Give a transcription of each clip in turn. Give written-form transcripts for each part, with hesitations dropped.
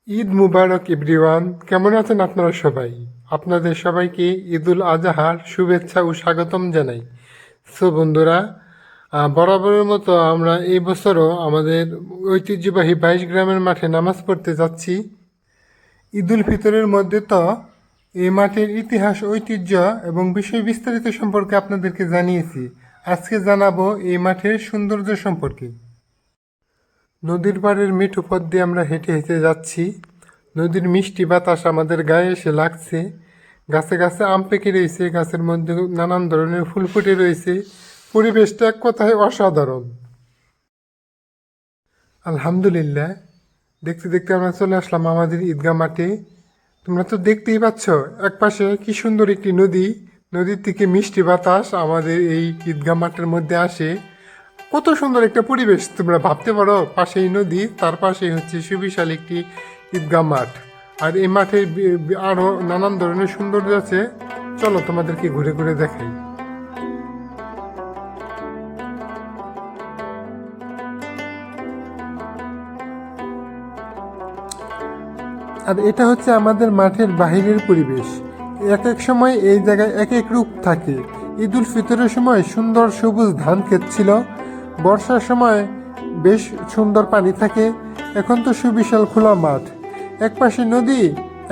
ঈদ মুবারক everyone, কেমন আছেন আপনারা সবাই? আপনাদের সবাইকে ঈদুল আজহার শুভেচ্ছা ও স্বাগতম জানাই। সো বন্ধুরা, বরাবরের মতো আমরা এই বছরও আমাদের ঐতিহ্যবাহী 22 গ্রামের মাঠে নামাজ পড়তে যাচ্ছি। ঈদুল ফিতরের মধ্যে তো এই মাঠের ইতিহাস, ঐতিহ্য এবং বিষয় বিস্তারিত সম্পর্কে আপনাদেরকে জানিয়েছি। আজকে জানাবো এই মাঠের সৌন্দর্য সম্পর্কে। নদীর পাড়ের মিঠু পথ দিয়ে আমরা হেঁটে হেঁটে যাচ্ছি। নদীর মিষ্টি বাতাস আমাদের গায়ে এসে লাগছে। গাছে গাছে আম পেকে রয়েছে, গাছের মধ্যে নানান ধরনের ফুল ফুটে রয়েছে। পরিবেশটা এক কথায় অসাধারণ। আলহামদুলিল্লাহ, দেখতে দেখতে আমরা চলে আসলাম আমাদের ঈদগাহ মাঠে। তোমরা তো দেখতেই পাচ্ছ, এক পাশে কি সুন্দর একটি নদী, নদীর থেকে মিষ্টি বাতাস আমাদের এই ঈদগাহ মাঠের মধ্যে আসে। কত সুন্দর একটা পরিবেশ তোমরা ভাবতে পারো। পাশেই নদী, তার পাশেই হচ্ছে সুবিশাল একটি ঈদগাহ মাঠ। আর এই মাঠে আরও নানান ধরনের সৌন্দর্য আছে। চলো তোমাদেরকে ঘুরে ঘুরে দেখাই। আর এটা হচ্ছে আমাদের মাঠের বাহিরের পরিবেশ। এক এক সময় এই জায়গায় এক এক রূপ থাকে। ঈদুল ফিতরের সময় সুন্দর সবুজ ধান ক্ষেত ছিল, বর্ষার সময় বেশ সুন্দর পানি থাকে। এখন তো সুবিশাল খোলা মাঠ, এক পাশে নদী,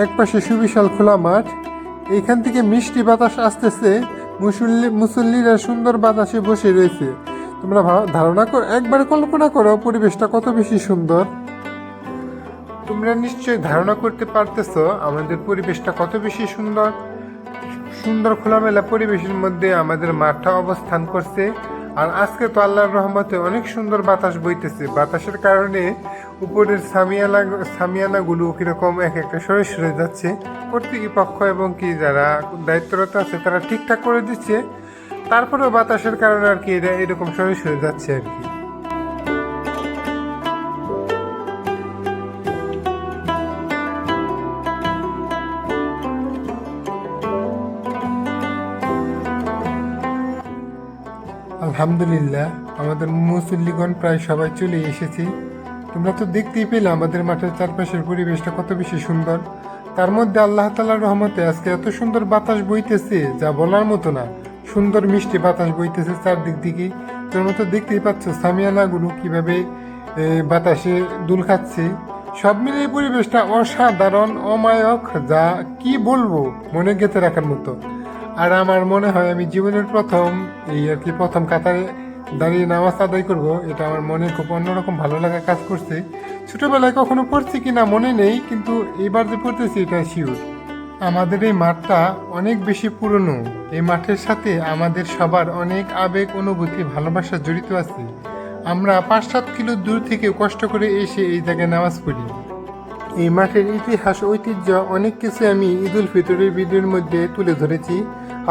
এক পাশে সুবিশাল খোলা মাঠ। এইখান থেকে মিষ্টি বাতাস আসতেছে, মুসল্লিরা সুন্দর বাতাসে বসে রয়েছে। তোমরা ধারণা করো, একবার কল্পনা করো পরিবেশটা কত বেশি সুন্দর। তোমরা নিশ্চয়ই ধারণা করতে পারতেছ আমাদের পরিবেশটা কত বেশি সুন্দর। সুন্দর খোলামেলা পরিবেশের মধ্যে আমাদের মাঠটা অবস্থান করছে। আর আজকে তো আল্লাহর রহমতে অনেক সুন্দর বাতাস বইতেছে। বাতাসের কারণে উপরের সামিয়ানাগুলো কীরকম এক একটা সরে সরে যাচ্ছে। কর্তৃপক্ষ এবং কি যারা দায়িত্বরত আছে তারা ঠিকঠাক করে দিচ্ছে, তারপরেও বাতাসের কারণে আর কি এটা এরকম সরে সরে যাচ্ছে আর কি। আলহামদুলিল্লাহ, আমাদের মুসল্লিগণ প্রায় সবাই চলে এসেছি। তোমরা তো দেখতেই পেলে আমাদের মাঠের চারপাশের পরিবেশটা কত বেশি সুন্দর। তার মধ্যে আল্লাহ তাআলার রহমতে আজকে এত সুন্দর বাতাস বইতেছে যা বলার মতো না। সুন্দর মিষ্টি বাতাস বইতেছে চারদিক দিকে। তোমরা তো দেখতেই পাচ্ছ সামিয়ানাগুলো কীভাবে বাতাসে দুল খাচ্ছে। সব মিলিয়ে পরিবেশটা অসাধারণ, অমায়ক, যা কি বলবো, মনে গেঁথে রাখার মতো। আর আমার মনে হয় আমি জীবনের প্রথম এই আর কি প্রথম কাতারে দাঁড়িয়ে নামাজ আদায় করব। এটা আমার মনে খুব অন্যরকম ভালো লাগা কাজ করছে। ছোটোবেলায় কখনো পড়ছি কিনা মনে নেই, কিন্তু এইবার যে পড়তেছি এটা শিওর। আমাদের এই মাঠটা অনেক বেশি পুরনো। এই মাঠের সাথে আমাদের সবার অনেক আবেগ, অনুভূতি, ভালোবাসা জড়িত আছে। আমরা 5-7 কিলো দূর থেকে কষ্ট করে এসে এই জায়গায় নামাজ পড়ি। এই মাঠের ইতিহাস, ঐতিহ্য অনেক কিছু আমি ঈদুল ফিতরের ভিডিওর মধ্যে তুলে ধরেছি।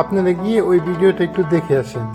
আপনারা গিয়ে ওই ভিডিওটা একটু দেখে আসেন।